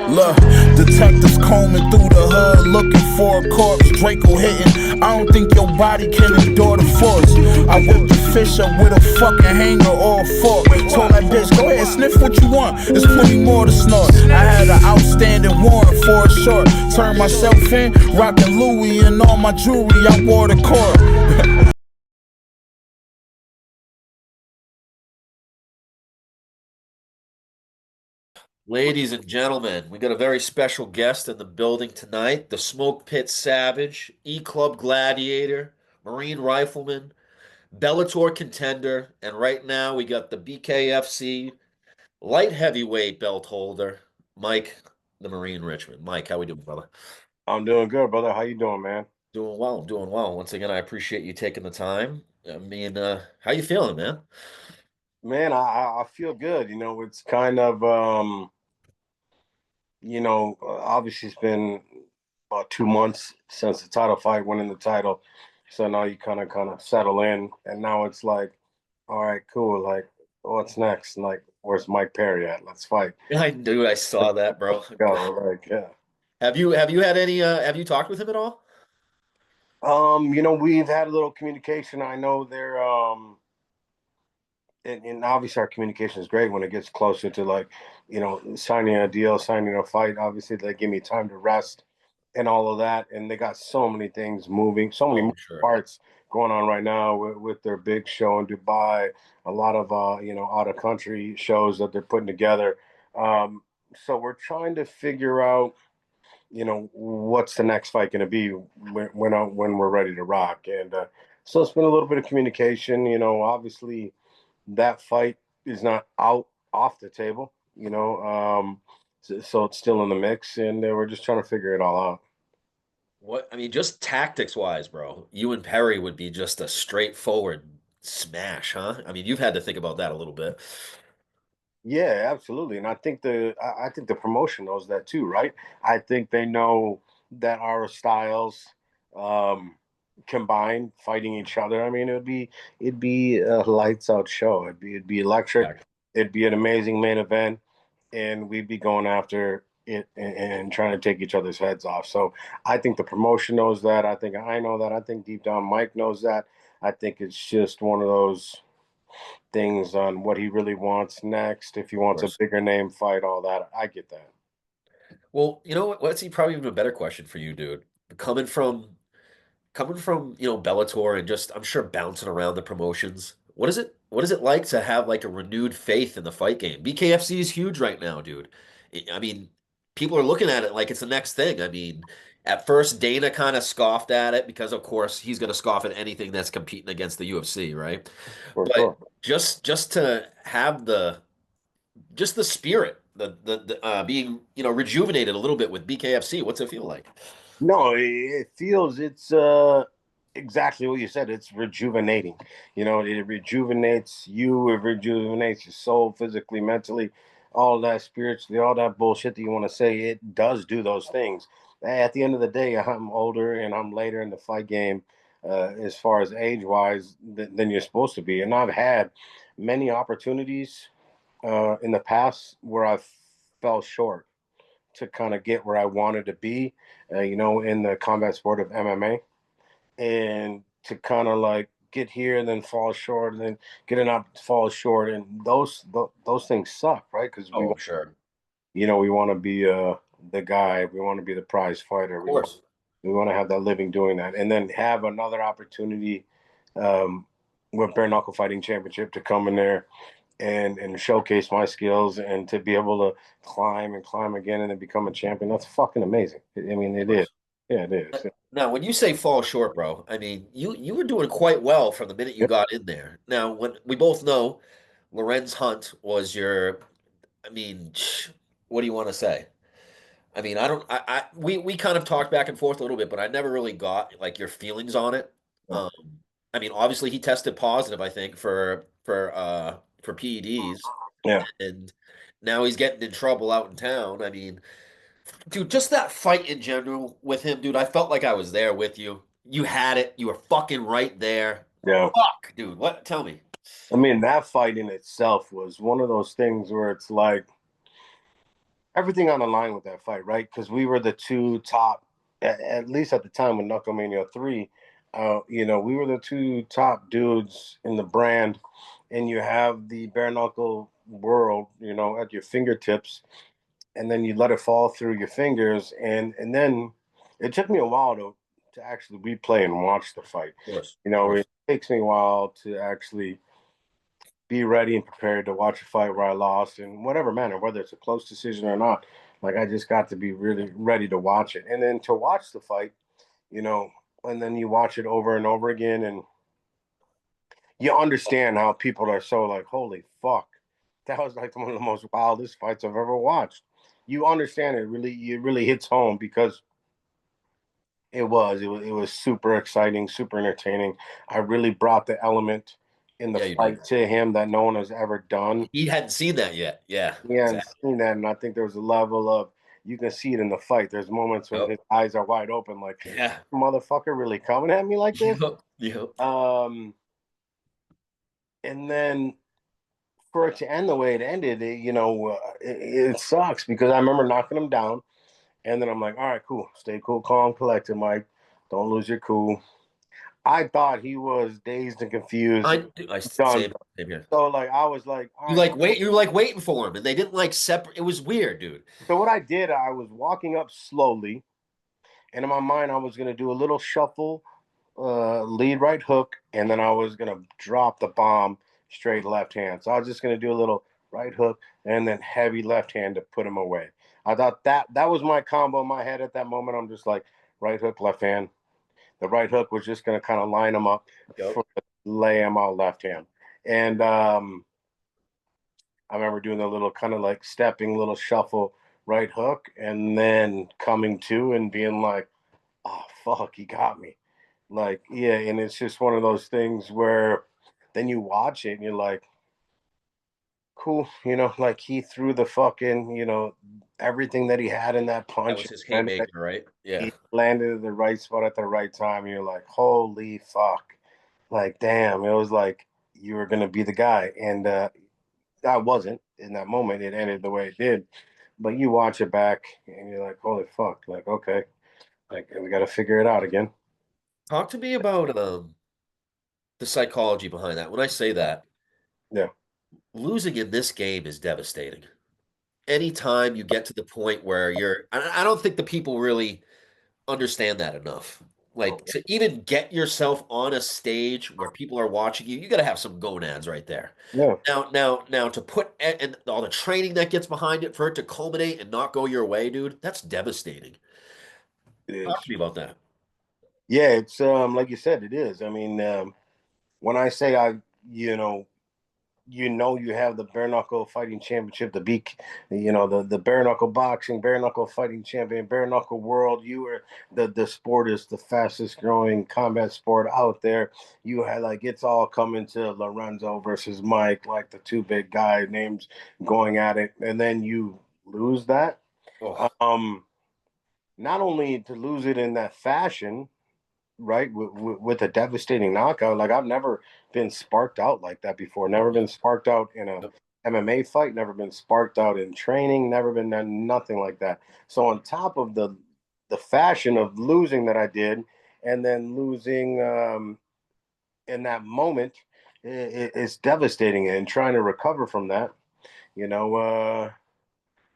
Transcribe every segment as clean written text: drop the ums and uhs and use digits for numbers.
Look, detectives combing through the hood looking for a corpse. Draco hitting. I don't think your body can endure the force. I whipped the fish up with a fucking hanger or a fork. Told that bitch, go ahead, sniff what you want. There's plenty more to snort. I had an outstanding warrant for a short. Turned myself in, rocking Louis and all my jewelry. I wore the court. Ladies and gentlemen, we got a very special guest in the building tonight. The Smoke Pit Savage, E-Club Gladiator, Marine Rifleman, Bellator contender, and right now we got the BKFC light heavyweight belt holder, Mike, the Marine Richman. Mike, how we doing, brother? I'm doing good, brother. How you doing, man? Doing well, doing well. Once again, I appreciate you taking the time. How you feeling, man? Man, I feel good. It's kind of obviously it's been about 2 months since the title fight, winning the title. So now you kind of settle in, and now it's like, all right, cool. Like, what's next? Like, where's Mike Perry at? Let's fight. I knew I saw that, bro. Go, like, yeah. Have you had any have you talked with him at all? We've had a little communication. I know they're and obviously our communication is great when it gets closer to, like, signing a deal, signing a fight. Obviously they give me time to rest and all of that, and they got so many things moving, so many Oh, moving sure. parts going on right now with their big show in Dubai, a lot of out of country shows that they're putting together. So we're trying to figure out, what's the next fight going to be when we're ready to rock. And so it's been a little bit of communication. Obviously that fight is not out off the table. So it's still in the mix, and we're just trying to figure it all out. Just tactics wise, bro, you and Perry would be just a straightforward smash, huh? I mean, you've had to think about that a little bit. Yeah, absolutely. And I think the promotion knows that too, right? I think they know that our styles um combined, fighting each other. I mean, it'd be a lights out show. It'd be electric. Yeah. It'd be an amazing main event, and we'd be going after it and trying to take each other's heads off. So I think the promotion knows that. I think I know that. I think deep down Mike knows that. I think it's just one of those things on what he really wants next. If he Of wants a course. bigger name fight, all that, I get that. Well, you know what? Let's see, probably even a better question for you, dude. Coming from Bellator and just I'm sure bouncing around the promotions. What is it like to have like a renewed faith in the fight game? BKFC is huge right now, dude. I mean, people are looking at it like it's the next thing. I mean, at first Dana kind of scoffed at it because of course he's going to scoff at anything that's competing against the UFC, right? For But sure. just to have the spirit, the being, rejuvenated a little bit with BKFC, what's it feel like? No, it feels it's exactly what you said. It's rejuvenating. It rejuvenates you. It rejuvenates your soul, physically, mentally, all that spiritually, all that bullshit that you want to say. It does do those things. At the end of the day, I'm older and I'm later in the fight game, as far as age wise, than you're supposed to be. And I've had many opportunities in the past where I fell short to kind of get where I wanted to be, in the combat sport of MMA, and to kind of like get here and then fall short, and then get an up, fall short, and those things suck, right? Because Oh, I'm sure. we want to be the guy, we want to be the prize fighter, Of course. we want to have that living doing that, and then have another opportunity um, with bare knuckle fighting championship to come in there and showcase my skills, and to be able to climb and climb again and then become a champion. That's fucking amazing. I mean, Of it is. course. Yeah, it is. Now, when you say fall short, bro, I mean you were doing quite well from the minute you Yep. got in there. Now, when we both know Lorenz Hunt was your, I mean, what do you want to say? I mean, I don't, we kind of talked back and forth a little bit, but I never really got like your feelings on it. Um, I mean, obviously he tested positive, I think, for PEDs, Yeah. and now he's getting in trouble out in town. I mean, dude, just that fight in general with him, dude, I felt like I was there with you. You had it. You were fucking right there. Yeah. Fuck, dude. What? Tell me. I mean, that fight in itself was one of those things where it's like everything on the line with that fight, right? Because we were the two top, at least at the time with Knucklemania 3, we were the two top dudes in the brand, and you have the bare knuckle world, at your fingertips, and then you let it fall through your fingers, and then it took me a while to actually replay and watch the fight. Of course, You of know, course. it takes me a while to actually be ready and prepared to watch a fight where I lost in whatever manner, whether it's a close decision or not. Like I just got to be really ready to watch it. And then to watch the fight, you know, and then you watch it over and over again and you understand how people are so like, holy fuck. That was like one of the most wildest fights I've ever watched. You understand it really hits home because it was super exciting, super entertaining. I really brought the element in the Yeah, you did. fight to him that no one has ever done. He hadn't seen that yet. Yeah, He hadn't exactly. seen that, and I think there was a level of you can see it in the fight. There's moments when Yep. his eyes are wide open, like Yeah. motherfucker really coming at me like this. Yep. Yep. Um, and then for it to end the way it ended, it sucks because I remember knocking him down, and then I'm like, all right, cool, stay cool, calm, collected, Mike. Don't lose your cool. I thought he was dazed and confused, I done. same here. So like I was like, all You right, like cool. wait, you're like waiting for him, and they didn't like separate. It was weird, dude. So what I did, I was walking up slowly, and in my mind, I was gonna do a little shuffle, lead right hook, and then I was gonna drop the bomb straight left hand. So I was just gonna do a little right hook and then heavy left hand to put him away. I thought that was my combo in my head at that moment. I'm just like right hook, left hand. The right hook was just gonna kind of line him up Yep. for lay him out left hand. And I remember doing a little kind of like stepping little shuffle right hook and then coming to and being like, oh fuck, he got me. Like, yeah, and it's just one of those things where then you watch it and you're like, cool, like he threw the fucking, everything that he had in that That punch was his and haymaker, right? Yeah. he landed at the right spot at the right time. And you're like, holy fuck. Like, damn, it was like you were gonna be the guy. And I wasn't in that moment. It ended the way it did. But you watch it back and you're like, holy fuck, like, okay, like we gotta figure it out again. Talk to me about the psychology behind that. When I say that, Yeah. losing in this game is devastating. Anytime you get to the point where I don't think the people really understand that enough. Like to even get yourself on a stage where people are watching you, you got to have some gonads right there. Yeah, Now to put and all the training that gets behind it for it to culminate and not go your way, dude, that's devastating. it Talk is. to me about that. Yeah, it's like you said, it is. I mean, when I say you know, you have the bare knuckle fighting championship, the bare knuckle boxing, bare knuckle fighting champion, bare knuckle world. You are the sport is the fastest growing combat sport out there. You had like it's all coming to Lorenzo versus Mike, like the two big guy names going at it, and then you lose that. Oh, Um, Not only to lose it in that fashion, right, with a devastating knockout. Like I've never been sparked out like that before. Never been sparked out in a MMA fight. Never been sparked out in training. Never been done nothing like that. So on top of the fashion of losing that I did, and then losing in that moment, it's devastating. And trying to recover from that, you know.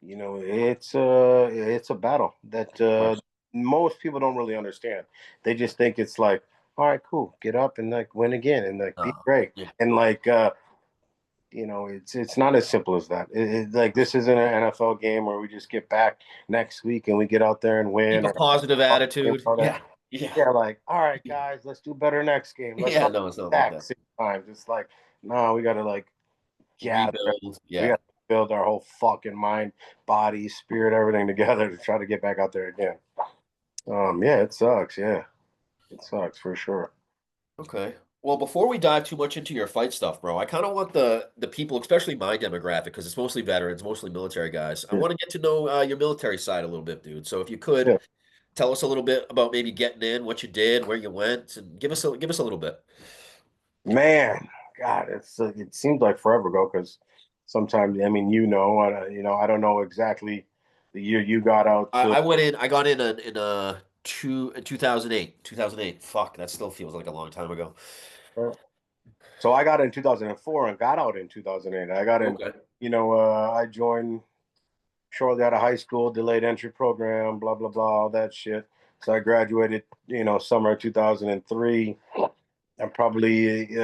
It's a battle that of course. most people don't really understand. They just think it's like, all right, cool, get up and like win again and like be great. Yeah. And like it's not as simple as that. Like this isn't an NFL game where we just get back next week and we get out there and Keep win a or positive attitude. all that. Yeah. Yeah. Yeah, like, all right, guys, let's do better next game. Let's Yeah, not no, it's not like attack that. 6 times. It's like, no, we gotta like gather. Rebuild. We Yeah. got to build our whole fucking mind, body, spirit, everything together to try to get back out there again. Yeah, it sucks. Yeah, it sucks for sure. Okay. Well, before we dive too much into your fight stuff, bro, I kind of want the people, especially my demographic, because it's mostly veterans, mostly military guys. I Yeah, want to get to know your military side a little bit, dude. So if you could yeah. tell us a little bit about maybe getting in, what you did, where you went, and give us a little bit. Man. God, it seems like forever ago because sometimes I mean I don't know exactly the year you got out to. I went in. I got in 2008. 2008. Fuck, that still feels like a long time ago. So I got in 2004 and got out in 2008. I got in, Okay, I joined shortly out of high school, delayed entry program, blah blah blah, all that shit. So I graduated, summer 2003. I probably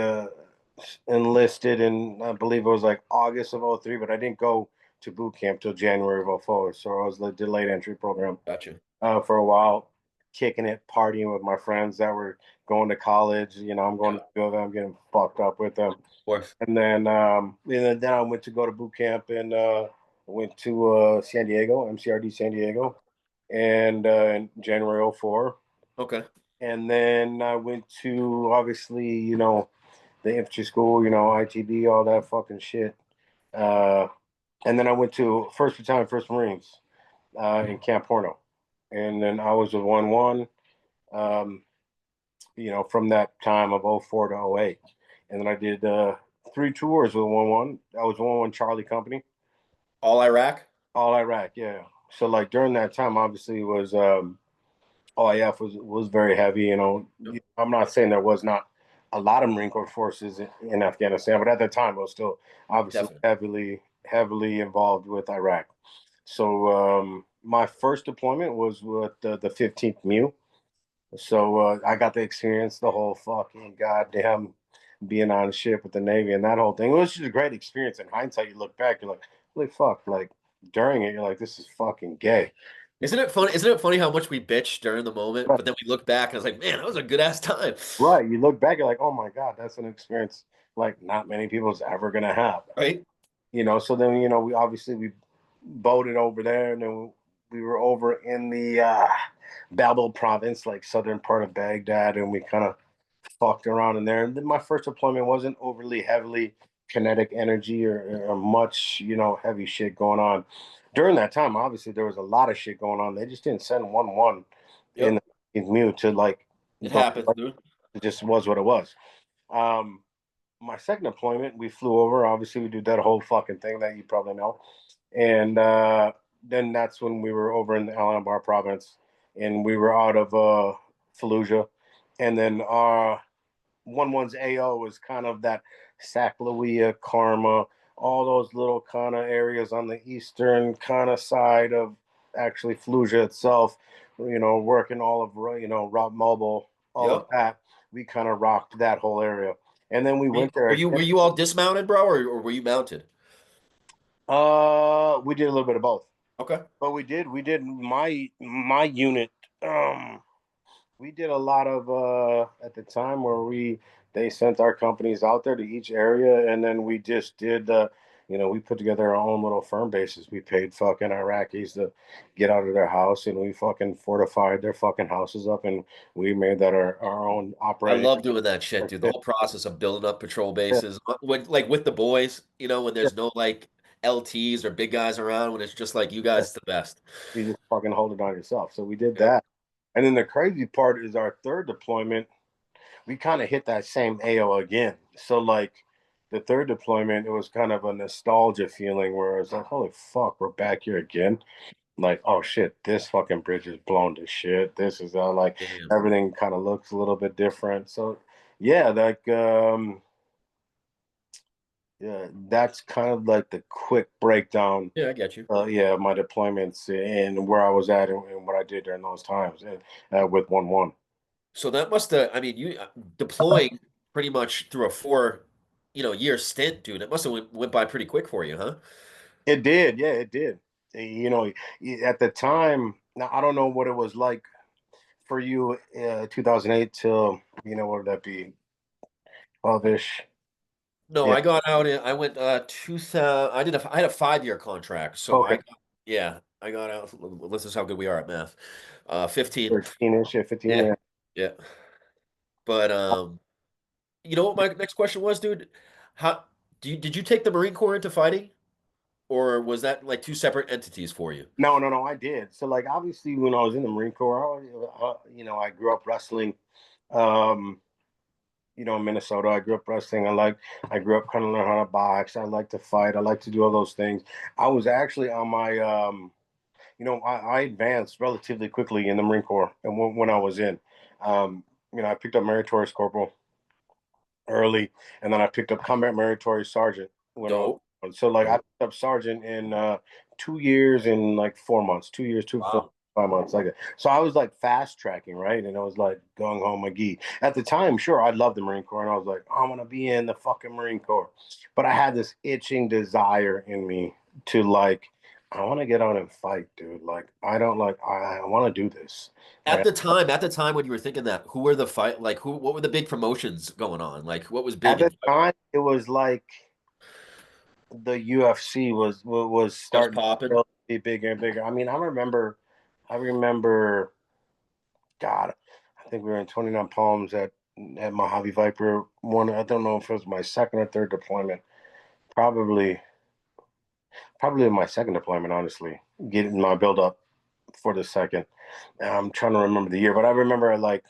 enlisted in, I believe it was like August of '03, but I didn't go to boot camp till January of '04. So I was the delayed entry program gotcha. for a while, kicking it, partying with my friends that were going to college. I'm going Yeah, to school, I'm getting fucked up with them. of course. And then I went to go to boot camp and went to San Diego, MCRD San Diego, and in January '04. Okay. And then I went to obviously, the infantry school, ITB, all that fucking shit. Uh, and then I went to First Battalion, First Marines in Camp Horno. And then I was a 1-1, um, from that time of '04 to '08. And then I did 3 tours with 1-1. I was 1-1 Charlie Company, All Iraq. all Iraq, yeah. So like during that time, obviously was OIF was very heavy. Yep. I'm not saying there was not a lot of Marine Corps forces in Afghanistan, but at the time it was still obviously Definitely. heavily involved with Iraq. So my first deployment was with the 15th MEU. So I got to experience the whole fucking goddamn being on ship with the Navy and that whole thing. It was just a great experience. In hindsight, you look back, you're like, holy fuck! Like during it, you're like, this is fucking gay. Isn't it funny? Isn't it funny how much we bitch during the moment, but then we look back and it's like, man, that was a good ass time, Right. You look back, you're like, oh my God, that's an experience like not many people's ever gonna have. right? So then, we boated over there and then we were over in the Babel province, like southern part of Baghdad, and we kind of fucked around in there. And then my first deployment wasn't overly heavily kinetic energy or much, heavy shit going on. During that time, obviously there was a lot of shit going on. They just didn't send 1-1 Yep. in Mew to like It happens, dude. it just was what it was. Um, my second deployment, we flew over. Obviously, we did that whole fucking thing that you probably know. And then that's when we were over in the Al Anbar province, and we were out of Fallujah. And then our 1-1's AO was kind of that Saclawea, Karma, all those little kind of areas on the eastern kind of side of actually Fallujah itself. Working all of Rob Mobile, all of Yep. that. We kind of rocked that whole area. And then we Were you, went there were you again. were you all dismounted, bro, or were you mounted? We did a little bit of both, Okay. but we did my unit. Um, we did a lot of at the time where they sent our companies out there to each area, and then we just did we put together our own little firm bases. We paid fucking Iraqis to get out of their house, and we fucking fortified their fucking houses up, and we made that our own I operating. love doing that shit, dude. The whole process of building up patrol bases, when like with the boys, when there's no like LTs or big guys around, when it's just like you guys, it's the best. You just fucking hold it on yourself. So we did Yep. that. And then the crazy part is our third deployment, we kind of hit that same AO again. So like the third deployment, it was kind of a nostalgia feeling where it's like, holy fuck, we're back here again. Like, oh shit, this fucking bridge is blown to shit. This is like Damn. everything kind of looks a little bit different. So yeah, yeah, that's kind of like the quick breakdown. Yeah, I get you. Yeah, my deployments and where I was at and what I did during those times with 1-1. So that must have, I mean, you deploying pretty much through a year stint, dude. It must have went by pretty quick for you, huh? It did, yeah, it did. At the time, now I don't know what it was like for you, 2008 till what would that be, 12ish? No, Yeah, I got out I went 2000 I had a 5-year contract. So okay, I got out. This is how good we are at math. 15. 13ish, yeah, 15, Yeah. yeah. Yeah. But you know what my next question was, dude? How did you take the Marine Corps into fighting? Or was that like two separate entities for you? No, no, no, I did. So like obviously when I was in the Marine Corps, I grew up wrestling. Um, Minnesota. I grew up wrestling. I grew up kind of learning how to box. I like to fight. I like to do all those things. I was actually on my, I advanced relatively quickly in the Marine Corps, and when I was in, I picked up meritorious corporal early, and then I picked up combat meritorious sergeant when I was. Dope. So like I Dope. picked up sergeant in 2 years and like 4 months, 2 years, Wow. 5 months like that. So I was like fast tracking, right? And I was like going home McGee. At the time, sure, I loved the Marine Corps, and I was like, I'm gonna be in the fucking Marine Corps. But I had this itching desire in me to like, I want to get out and fight, dude. Like I don't like I want to do this. Like At the time when you were thinking that, who were the fight like what were the big promotions going on? Like what was at big in the time, it was like the UFC was just starting popping? to be bigger and bigger. I mean, I remember, God, I think we were in 29 Palms at Mojave Viper. One, I don't know if it was my second or third deployment. Probably, probably my second deployment, honestly, getting my build up for the second. I'm trying to remember the year, but I remember like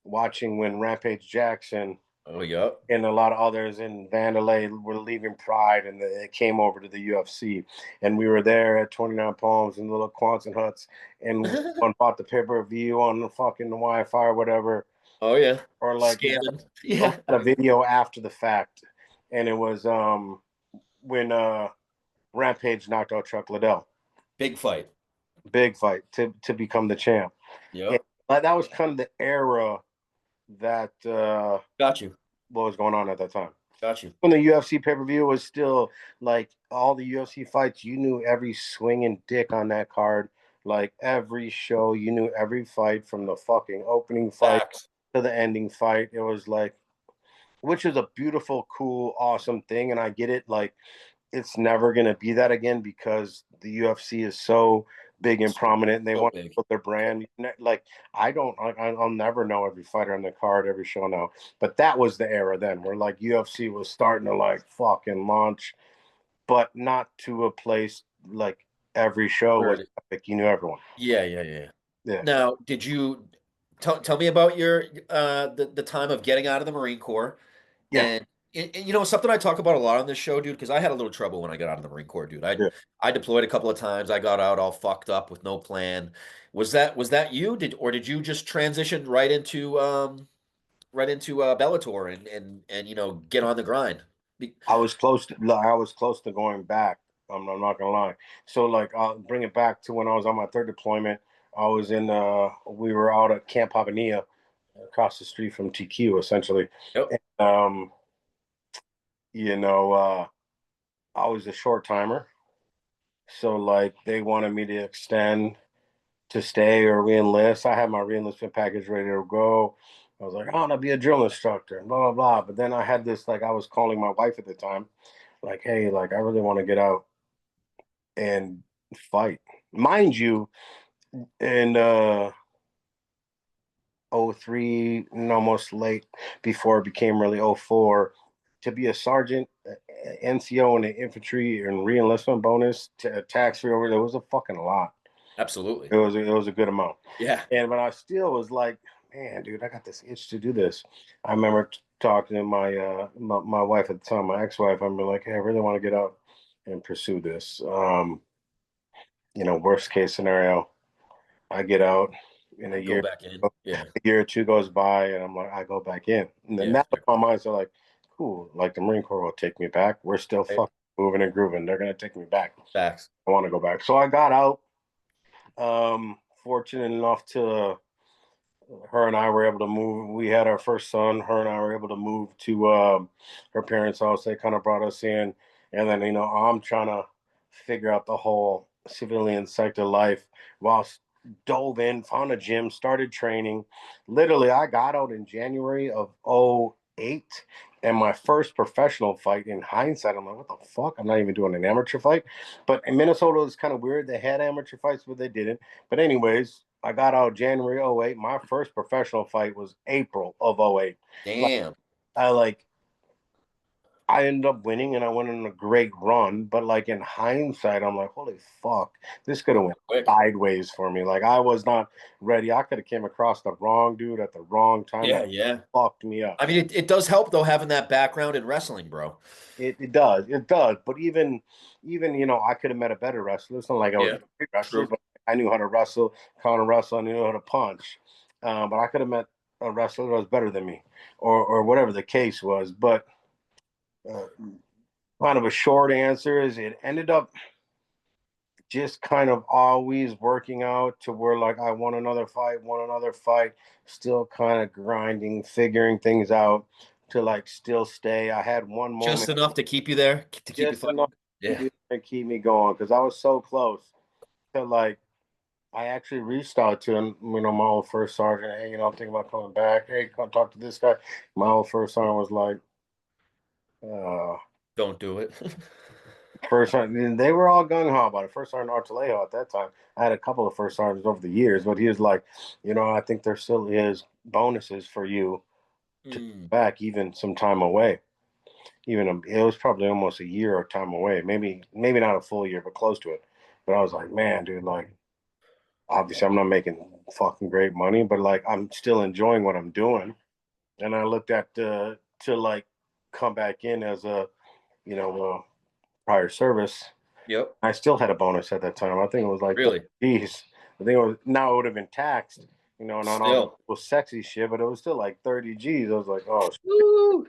watching when Rampage Jackson Oh, yep. and a lot of others in Vandalay were leaving Pride, and it came over to the UFC. And we were there at 29 Palms in little Quonset huts, and one bought the pay-per-view on the fucking Wi-Fi or whatever, Oh yeah. or like Scamming. we Yeah. got a video after the fact, and it was when Rampage knocked out Chuck Liddell, Big fight. big fight to become the champ. And Yep. that was kind of the era that Got you. what was going on at that time. Got you. When the UFC pay per view was still like all the UFC fights, you knew every swinging dick on that card. Like every show, you knew every fight from the fucking opening fight Facts. to the ending fight. It was like, which is a beautiful, cool, awesome thing. And I get it. Like, it's never going to be that again because the UFC is so big and prominent and they So want to big. build their brand. Like, I'll never know every fighter on the card, every show now. But that was the era then where like UFC was starting to like fucking launch, but not to a place like every show was Word. epic. You knew everyone. Yeah, yeah, yeah. Yeah. Now, did you tell me about your the time of getting out of the Marine Corps? Yeah. And, you know, something I talk about a lot on this show, dude, because I had a little trouble when I got out of the Marine Corps, dude. Yeah. I deployed a couple of times. I got out all fucked up with no plan. Was that you? Did you just transition right into Bellator and you know get on the grind? I was close to going back. I'm not gonna lie. So like I'll bring it back to when I was on my third deployment. I was in we were out at Camp Havania across the street from TQ essentially. Yep. And, you know, I was a short timer. So like they wanted me to extend to stay or re-enlist. I had my re-enlistment package ready to go. I was like, I want to be a drill instructor, blah blah blah. But then I had this like I was calling my wife at the time, like, hey, like I really want to get out and fight. Mind you, in '03 and almost late before it became really '04, to be a sergeant, NCO in the infantry and re-enlistment bonus, tax free over there was a fucking lot. Absolutely. It was a good amount. Yeah. And but I still was like, man, dude, I got this itch to do this. I remember talking to my wife at the time, my ex-wife. I'm like, hey, I really want to get out and pursue this. Worst case scenario, I get out in Go back in. Yeah. a year or two goes by, and I'm like, I go back in. And then Yeah. that's my mind. So like, cool, like the Marine Corps will take me back. We're still Right. fucking moving and grooving. They're gonna take me back. Facts. I want to go back. So I got out. Fortunate enough to her and I were able to move. We had our first son. Her and I were able to move to her parents' house. They kind of brought us in, and then I'm trying to figure out the whole civilian sector life. While dove in, found a gym, started training. Literally, I got out in January of '08. And my first professional fight, in hindsight, I'm like, what the fuck? I'm not even doing an amateur fight. But in Minnesota, it's kind of weird. They had amateur fights, but they didn't. But anyways, I got out January '08. My first professional fight was April of '08. Like, Damn. I like I ended up winning and I went on a great run. But like in hindsight, I'm like, holy fuck, this could have went Quick. sideways for me. Like I was not ready. I could have came across the wrong dude at the wrong time. Yeah, That yeah. fucked me up. I mean, it does help though having that background in wrestling, bro. It does. It does. But even I could have met a better wrestler. It's not like I was Yeah, a great wrestler, true. but I knew how to wrestle, counter wrestle, I knew how to punch. But I could have met a wrestler that was better than me, or whatever the case was. But uh, kind of a short answer is it ended up just kind of always working out to where like I won another fight, still kind of grinding, figuring things out to like still stay. I had one Just moment enough to keep you there, to keep you just enough fighting. Yeah. to keep me going because I was so close to like I actually reached out to him, my old first sergeant. Hey, I'm thinking about coming back. Hey, come talk to this guy. My old first sergeant was like, uh, Don't do it. first sergeant. They were all gung ho about it. First sergeant Artelejo at that time. I had a couple of first sergeants over the years, but he was like, I think there still is bonuses for you to Mm. back even some time away. It was probably almost a year of time away. Maybe not a full year, but close to it. But I was like, man, dude, like obviously I'm not making fucking great money, but like I'm still enjoying what I'm doing. And I looked at to like come back in as a prior service. Yep. I still had a bonus at that time. I think it was like, Really. geez, I think it was now it would have been taxed, not all the Still. sexy shit, but it was still like 30 G's. I was like, oh. Woo.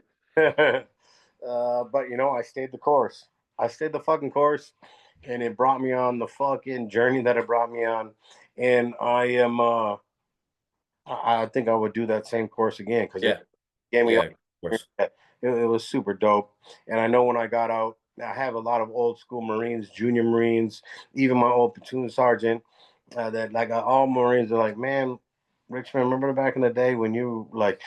But I stayed the course. I stayed the fucking course, and it brought me on the fucking journey that it brought me on. And I am. I think I would do that same course again because Yeah. it gave me. Yeah. Of course. It was super dope. And I know when I got out, I have a lot of old school Marines, junior Marines, even my old platoon sergeant. That like all Marines are like, man, Richman, remember back in the day when you like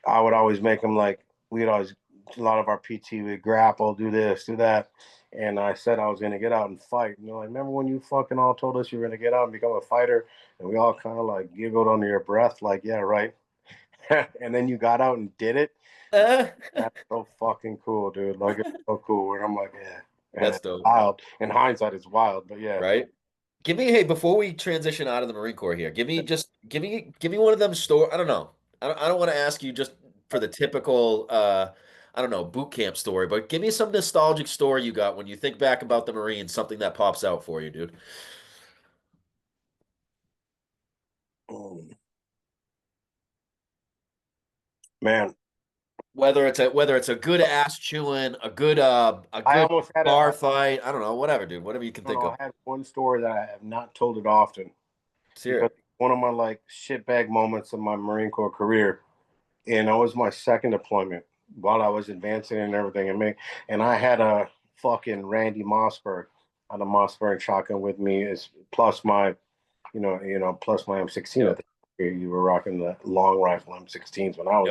I would always make them like we'd always a lot of our PT would grapple, do this, do that. And I said I was gonna get out and fight. And they're like, remember when you fucking all told us you were gonna get out and become a fighter? And we all kind of like giggled under your breath, like, yeah, right. And then you got out and did it. Uh, That's so fucking cool, dude. Like it's so cool. And I'm like, yeah, that's it's dope. wild. In hindsight, it's wild, but yeah. Right? Hey, before we transition out of the Marine Corps here, give me one of them store. I don't know. I don't want to ask you just for the typical I don't know, boot camp story, but give me some nostalgic story you got when you think back about the Marines, something that pops out for you, dude. Mm. Man, Whether it's a good ass chewing, a I good almost had bar fight, I don't know, whatever, dude, whatever you can think of. I had one story that I have not told it often Let's hear because it. one of my like shitbag moments of my Marine Corps career, and it was my second deployment while I was advancing and everything, and I had a fucking Randy Mossberg on a Mossberg shotgun with me, is plus my plus my M16 at Yep. the you were rocking the long rifle M16s when I was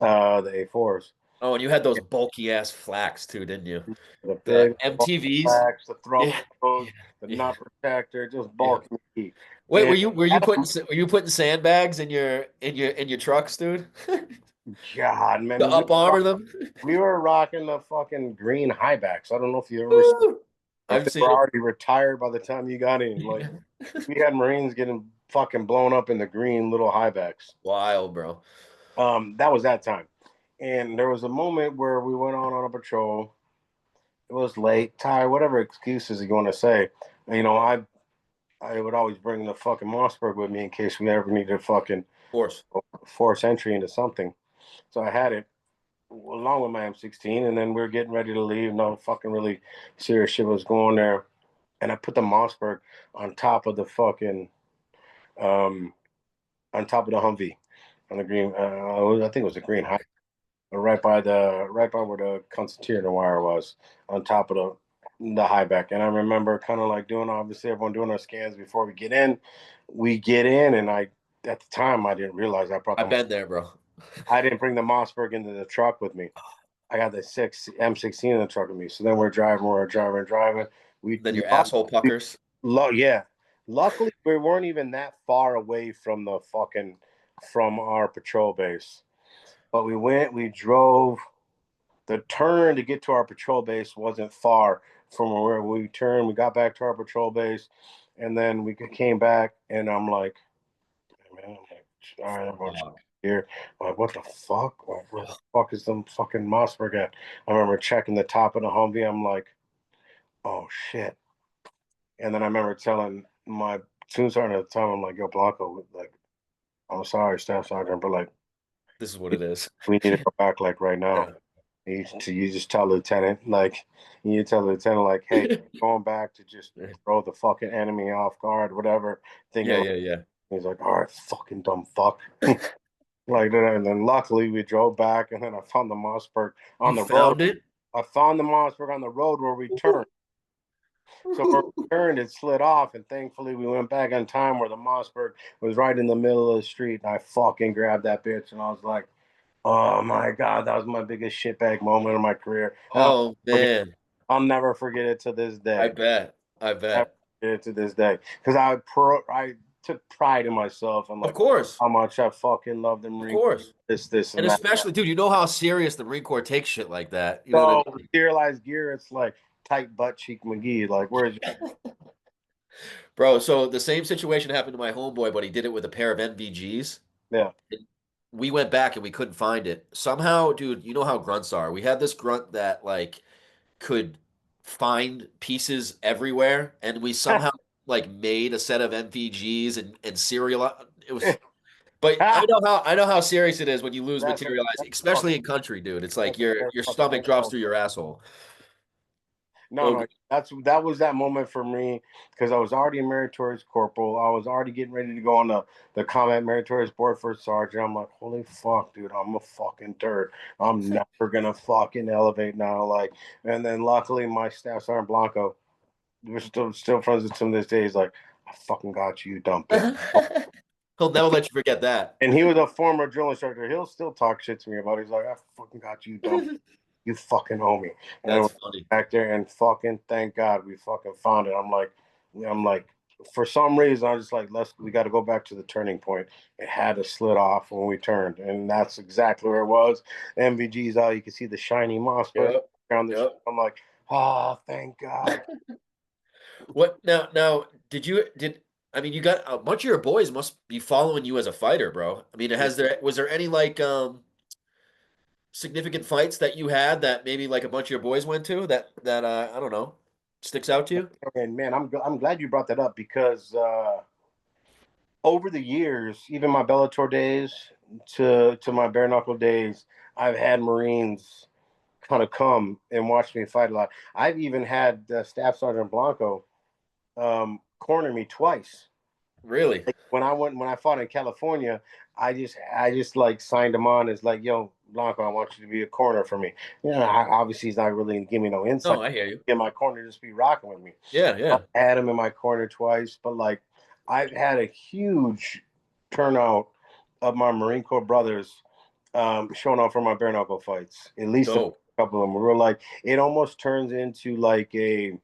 Yep. the A4s. Oh, and you had those bulky ass flax too, didn't you? The The big MTVs. packs, the throat Yeah. hose, Yeah. the Yeah. nut protector, just Yeah. bulky meat. Wait, were And you were you putting were you putting sandbags in your trucks, dude? God, To man, up armor them? we were rocking the fucking green high backs. I don't know if you ever Woo! if I've they seen were them. already retired by the time you got in. Like we had Marines getting fucking blown up in the green little high backs. Wild, bro. That was that time. And there was a moment where we went on a patrol. It was late, tired, whatever excuses you want to say. I would always bring the fucking Mossberg with me in case we ever needed to fucking Of course. force entry into something. So I had it along with my M16, and then we are getting ready to leave. No fucking really serious shit was going there, and I put the Mossberg on top of the fucking um on top of the Humvee on the green. I think it was a green high, right by where the concertina wire was on top of the high back. And I remember kind of like doing obviously everyone doing our scans before we get in. We get in, and I at the time I didn't realize I've been there, bro. I didn't bring the Mossberg into the truck with me. I got the six M16 in the truck with me. So then we're driving. Then your asshole puckers. Yeah. Luckily, we weren't even that far away from the fucking from our patrol base. But we drove the turn to get to our patrol base wasn't far from where we turned. We got back to our patrol base, and then we came back, and I'm like, man, I'm like, all right, everyone here. I'm like, what the fuck? Like, where the fuck is them fucking Mossberg at? I remember checking the top of the Humvee. I'm like, oh shit. And then I remember telling my platoon sergeant at the time, I'm like, yo, Blanco, like, I'm sorry, Staff Sergeant, but like, This is what it is. we need to go back like right now. Yeah. You just tell the lieutenant, like, you tell the lieutenant, like, hey, going back to just throw the fucking enemy off guard, whatever. Yeah. He's like, all right, fucking dumb fuck. Like that, and then luckily we drove back, and then I found the Mossberg on the road. I found the Mossberg on the road where we turned. So where we turned, it slid off, and thankfully we went back on time where the Mossberg was right in the middle of the street, and I fucking grabbed that bitch, and I was like, oh my God, that was my biggest shitbag moment of my career. Oh man, I'll never forget it to this day. I bet. Never forget it to this day, because I took pride in myself and like, of course, how much I fucking love the Marine. Of course, this, and especially, dude, you know how serious the Marine Corps takes shit like that. You know know what I mean? Serialized gear, it's like tight butt cheek McGee. Like, where's bro? So the same situation happened to my homeboy, but he did it with a pair of NVGs. Yeah. We went back and we couldn't find it. Somehow, dude, you know how grunts are. We had this grunt that like could find pieces everywhere, and we somehow like made a set of NVGs and serial. It was, but I know how serious it is when you lose materialized, especially in country, dude. It's like your stomach drops through your asshole. No, that was that moment for me, because I was already a meritorious corporal. I was already getting ready to go on the combat meritorious board for a sergeant. I'm like, holy fuck, dude, I'm a fucking turd. I'm never gonna fucking elevate now. Like, and then luckily my staff sergeant Blanco, we're still friends with him this day. He's like, I fucking got you, dumb bitch. He'll never let you forget that. And he was a former drill instructor. He'll still talk shit to me about it. He's like, I fucking got you, dumb. You fucking owe me. And that's funny. Back there, and fucking thank God we fucking found it. I'm like, for some reason, I was just like, we got to go back to the turning point. It had to slid off when we turned, and that's exactly where it was. MVG's out. You can see the shiny moss around the. Yep. I'm like, thank God. What now? I mean, you got a bunch of your boys must be following you as a fighter, bro. I mean, was there any like significant fights that you had that maybe like a bunch of your boys went to that I don't know, sticks out to you? And man, I'm glad you brought that up, because over the years, even my Bellator days to my bare knuckle days, I've had Marines kind of come and watch me fight a lot. I've even had Staff Sergeant Blanco corner me twice. Really? Like when I fought in California, I just like signed him on as like, yo, Blanco, I want you to be a corner for me. Obviously he's not really giving me no insight. No, I hear you. In my corner, just be rocking with me. Yeah. I had him in my corner twice, but like I've had a huge turnout of my Marine Corps brothers showing up for my bare knuckle fights. At least a couple of them. We were like, it almost turns into like a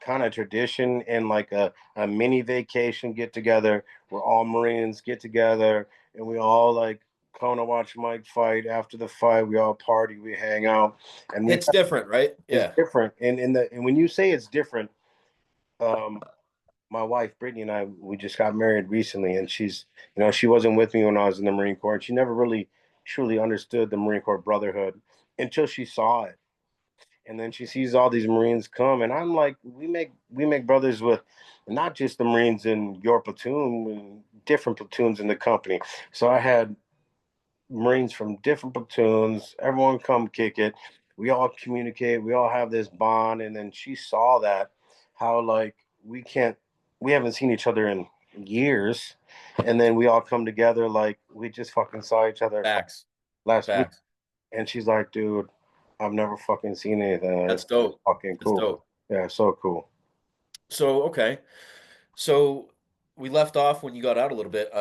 kind of tradition and like a mini vacation get together where all Marines get together and we all like come to watch Mike fight. After the fight, we all party, we hang out, and it's different, right? Yeah, it's different. And when you say it's different, my wife Brittany and I, we just got married recently, and she's, she wasn't with me when I was in the Marine Corps, and she never really truly understood the Marine Corps brotherhood until she saw it. And then she sees all these Marines come, and I'm like, we make brothers with not just the Marines in your platoon, different platoons in the company. So I had Marines from different platoons, everyone come kick it. We all communicate, we all have this bond. And then she saw that, how like we haven't seen each other in years. And then we all come together like we just fucking saw each other last week. And she's like, dude, I've never fucking seen anything. That's dope. Fucking cool. Dope. Yeah, so cool. So, okay. So we left off when you got out a little bit.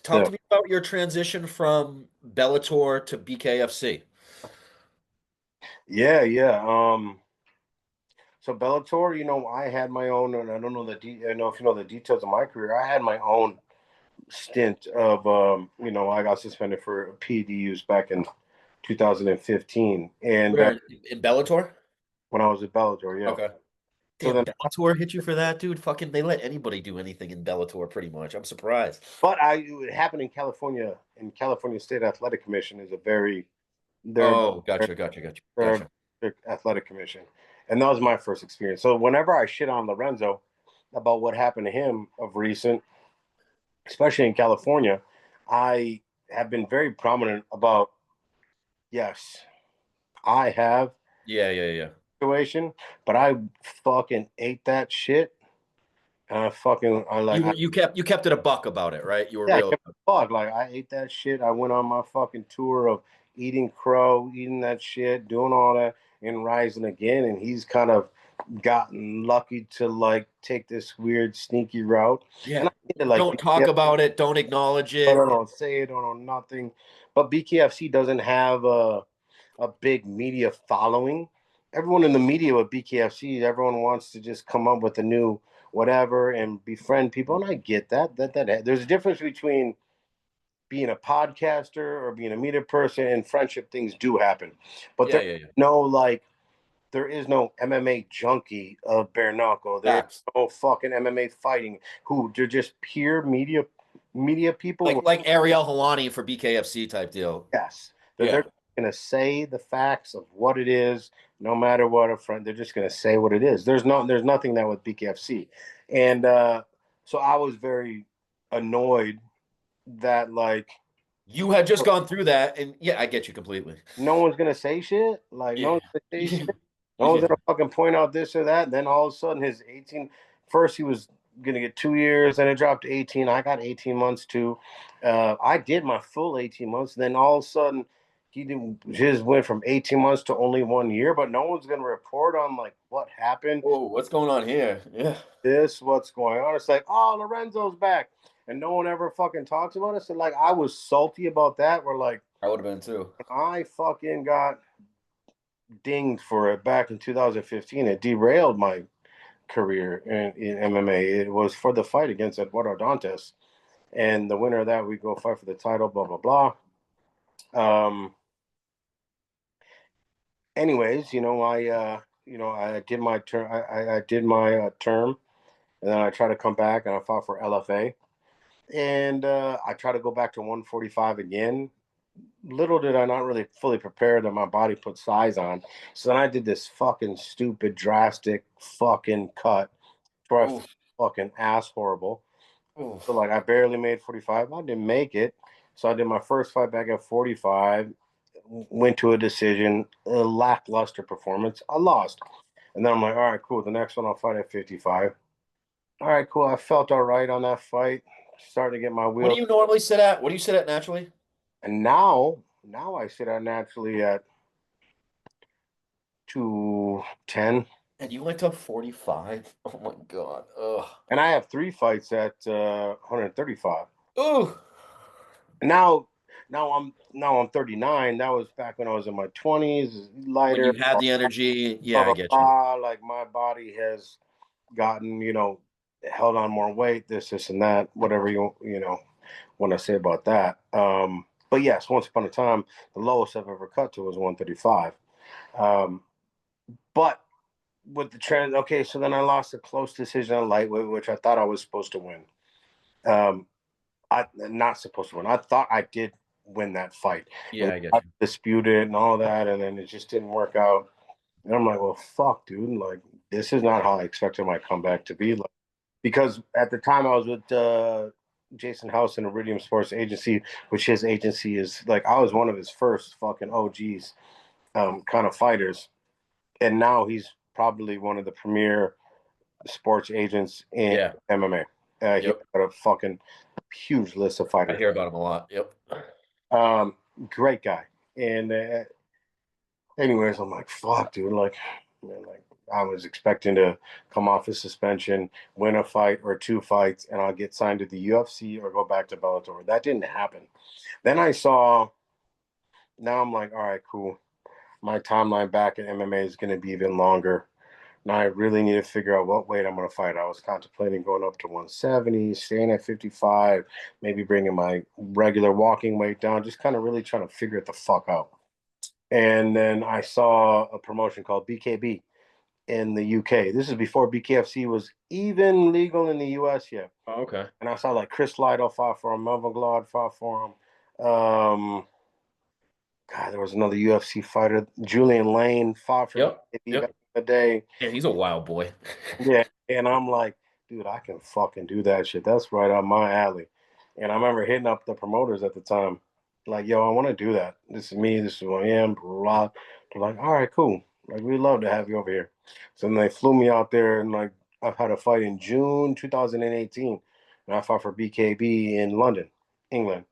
Talk to me about your transition from Bellator to BKFC. Yeah. So Bellator, I had my own, and I don't know I know if you know the details of my career. I had my own stint of, I got suspended for PED use back in 2015, and Where in Bellator? when I was at Bellator, yeah. Okay. So Damn, then, Bellator hit you for that, dude. Fucking, they let anybody do anything in Bellator, pretty much. I'm surprised. but it happened in California. And California State Athletic Commission is a very they're Oh, they're, they're a gotcha. strict athletic commission, and that was my first experience. So whenever I shit on Lorenzo about what happened to him of recent, especially in California, I have been very prominent about yes, I have Yeah. situation, but I fucking ate that shit. And I like You kept it a buck about it, right? You were yeah, I real. kept it fuck. Like I ate that shit. I went on my fucking tour of eating crow, eating that shit, doing all that, and rising again. And he's kind of gotten lucky to like take this weird sneaky route. And Yeah. I get it, like Don't talk about it. Don't acknowledge I it. don't say it, I don't know nothing. But BKFC doesn't have a big media following. Everyone in the media with BKFC, everyone wants to just come up with a new whatever and befriend people, and I get that. That there's a difference between being a podcaster or being a media person and friendship. Things do happen, but Yeah, there's yeah, yeah. no like there is no MMA junkie of bare knuckle. There's Facts. no fucking MMA fighting. Who they're just pure media people. Like Ariel Helwani for BKFC type deal. Yes, Yeah. they're going to say the facts of what it is, no matter what a friend. They're just going to say what it is. There's nothing that with BKFC, and so I was very annoyed that like You had just gone through that, and yeah, I get you completely. no one's going to say shit. Like no Yeah. one's going to say Yeah. shit. No one's Yeah. going to fucking point out this or that. Then all of a sudden, his 18. First, he was going to get 2 years, then it dropped to 18. I got 18 months too. I did my full 18 months. Then all of a sudden, he didn't. His went from 18 months to only 1 year. But no one's going to report on like what happened. Whoa, what's going on here? Yeah. What's going on? It's like, oh, Lorenzo's back, and no one ever fucking talks about it. So like, I was salty about that. We're like, I would have been too. I fucking got dinged for it back in 2015. It derailed my career in MMA. It was for the fight against Eduardo Dantes, and the winner of that we go fight for the title. Blah blah blah. Anyways, I did my term. I did my term, and then I tried to come back and I fought for LFA, and I tried to go back to 145 again. Little did I not really fully prepare that my body put size on. So then I did this fucking stupid, drastic fucking cut where I Oof. fucking ass horrible. So Oof. like I barely made 45. I didn't make it. So I did my first fight back at 45, went to a decision, a lackluster performance. I lost. And then I'm like, all right, cool. The next one I'll fight at 55. All right, cool. I felt all right on that fight. Starting to get my What do wheels. you normally sit at? What do you sit at naturally? And now I sit out naturally at 210. And you went to 45? Oh my God. Ugh. And I have three fights at 135. Ooh. Now I'm 39. That was back when I was in my 20s, When lighter, you had the energy, blah yeah, I blah get you. blah. Like my body has gotten, held on more weight, this and that, whatever you want to say about that. But yes, once upon a time, the lowest I've ever cut to was 135. But with the trend, okay, so then I lost a close decision on lightweight, which I thought I was supposed to win. Um, I not supposed to win. I thought I did win that fight. Yeah, And I get I you. disputed and all that, and then it just didn't work out. And I'm like, well, fuck, dude. Like, this is not how I expected my comeback to be. Like, because at the time I was with Jason House and Iridium Sports Agency, which his agency is like, I was one of his first fucking OGs kind of fighters. And now he's probably one of the premier sports agents in Yeah. MMA. He's Yep. got a fucking huge list of I fighters. hear about him a lot. Yep. Great guy. And anyways, I'm like, fuck, dude. Like, man, like I was expecting to come off a suspension, win a fight or two fights, and I'll get signed to the UFC or go back to Bellator. That didn't happen. Then I saw. Now I'm like, all right, cool. My timeline back in MMA is going to be even longer. Now I really need to figure out what weight I'm going to fight. I was contemplating going up to 170, staying at 55, maybe bringing my regular walking weight down, just kind of really trying to figure it the fuck out. And then I saw a promotion called BKB in the UK. This is before BKFC was even legal in the US yet. Oh, okay. And I saw like Chris Lytle fought for him, Melvin Glaude fought for him. God, there was another UFC fighter, Julian Lane fought for Yep. BKB back Yep. in the day. Yeah, he's a wild boy. Yeah, and I'm like, dude, I can fucking do that shit. That's right up my alley. And I remember hitting up the promoters at the time, like, yo, I want to do that. This is me. This is who I am. Blah, blah. They're like, all right, cool. Like, we'd love to have you over here. So then they flew me out there, and like, I've had a fight in June 2018, and I fought for BKB in London, England,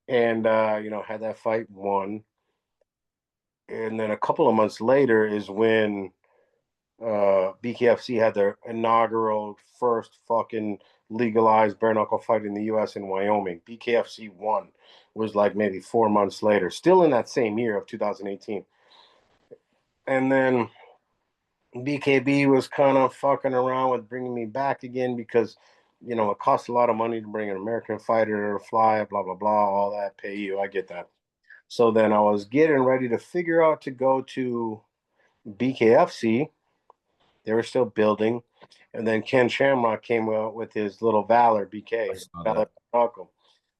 and had that fight, won. And then a couple of months later is when BKFC had their inaugural first fucking legalized bare knuckle fight in the US in Wyoming. BKFC won. Was like maybe 4 months later, still in that same year of 2018. And then BKB was kind of fucking around with bringing me back again because, it costs a lot of money to bring an American fighter to fly, blah, blah, blah, all that, pay you. I get that. So then I was getting ready to figure out to go to BKFC. They were still building. And then Ken Shamrock came out with his little Valor I BK, saw Valor that. Knuckle.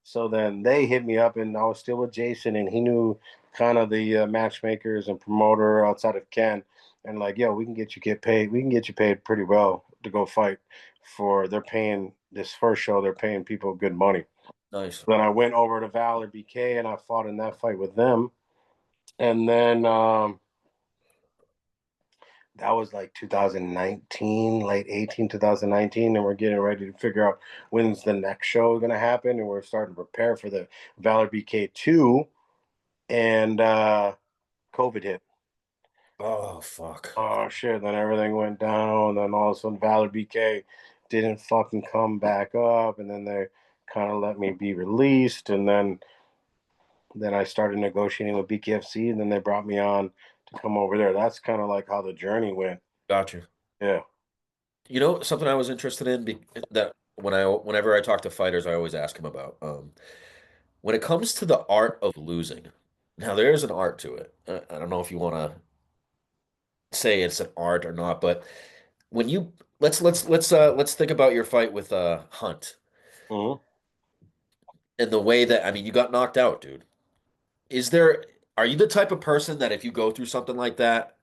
So then they hit me up, and I was still with Jason, and he knew kind of the matchmakers and promoter outside of Ken, and like, yo, we can get paid. We can get you paid pretty well to go fight for. They're paying this first show. They're paying people good money. Nice. Then I went over to Valor BK, and I fought in that fight with them, and then that was like 2019, late 18, 2019, and we're getting ready to figure out when's the next show going to happen, and we're starting to prepare for the Valor BK2, and COVID hit. Oh, fuck. Oh shit! Then everything went down, and then all of a sudden Valor BK didn't fucking come back up, and then they kind of let me be released, and then I started negotiating with BKFC, and then they brought me on to come over there. That's kind of like how the journey went. Gotcha. Yeah. You know, something I was interested in that whenever I talk to fighters, I always ask them about. When it comes to the art of losing, now there is an art to it. I don't know if you want to say it's an art or not, but when you let's think about your fight with Hunt Mhm. and the way that I mean you got knocked out, dude. Is there are you the type of person that if you go through something like that,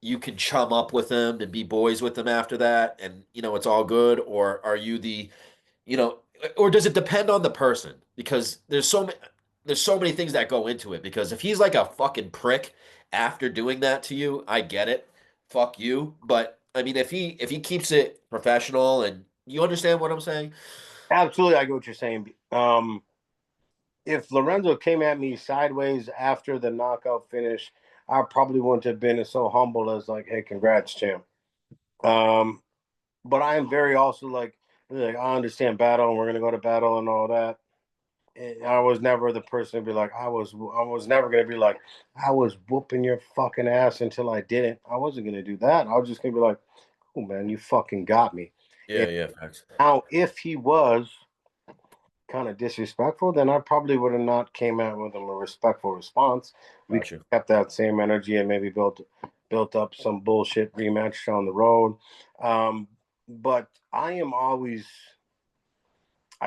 you can chum up with them and be boys with them after that and it's all good, or are you the you know, or does it depend on the person? Because there's so many things that go into it. Because if he's like a fucking prick after doing that to you, I get it. Fuck you. But I mean, if he keeps it professional and you understand what I'm saying? Absolutely, I get what you're saying. If Lorenzo came at me sideways after the knockout finish, I probably wouldn't have been so humble as like, "Hey, congrats, champ." Um, but I am very also like I understand battle, and we're gonna go to battle and all that. And I was never the person to be like, I was never gonna be like, I was whooping your fucking ass until I didn't. I wasn't gonna do that. I was just gonna be like, "Cool, man, you fucking got me." Yeah, And yeah, facts. now, if he was kind of disrespectful, then I probably would have not came out with him a respectful response. We Got you. kept that same energy and maybe built up some bullshit rematch down the road. But I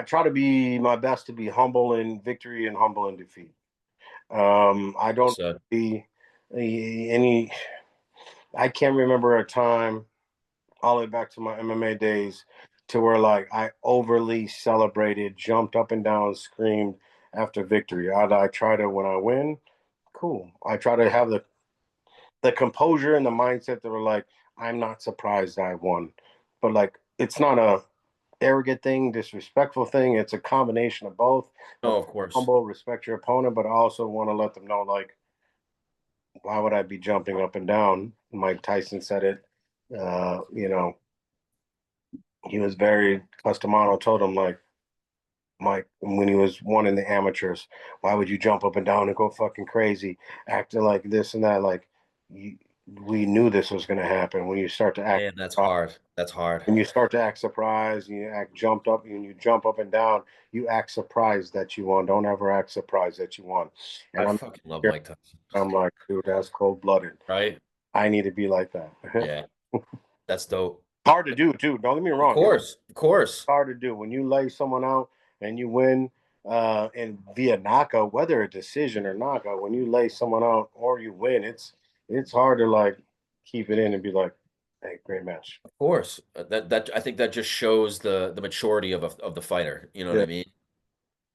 try to be my best to be humble in victory and humble in defeat. I Well don't said. be any. I can't remember a time all the way back to my MMA days to where like I overly celebrated, jumped up and down, screamed after victory. I try to when I win, cool. I try to have the composure and the mindset that were like, I'm not surprised I won. But like it's not a arrogant thing, disrespectful thing. It's a combination of both. Oh, Of of course. humble, respect your opponent, but I also want to let them know like why would I be jumping up and down? Mike Tyson said it. Uh, you know, he was very Customano told him like Mike when he was one in the amateurs, why would you jump up and down and go fucking crazy, acting like this and that? Like you we knew this was going to happen. When you start to act, Man, that's hard. That's hard. when you start to act surprised, you act jumped up, and you jump up and down, you act surprised that you won. Don't ever act surprised that you won. I And fucking love Mike Tyson. I'm like, dude, that's cold blooded. Right? I need to be like that. Yeah, that's dope. Hard to do too. Don't get me Of wrong. course, of course. Hard to do when you lay someone out and you win and via knockout, whether a decision or knockout. When you lay someone out or you win, it's hard to like keep it in and be like, hey, great match. Of course. That I think that just shows the maturity of the fighter. You know what Yeah, I mean?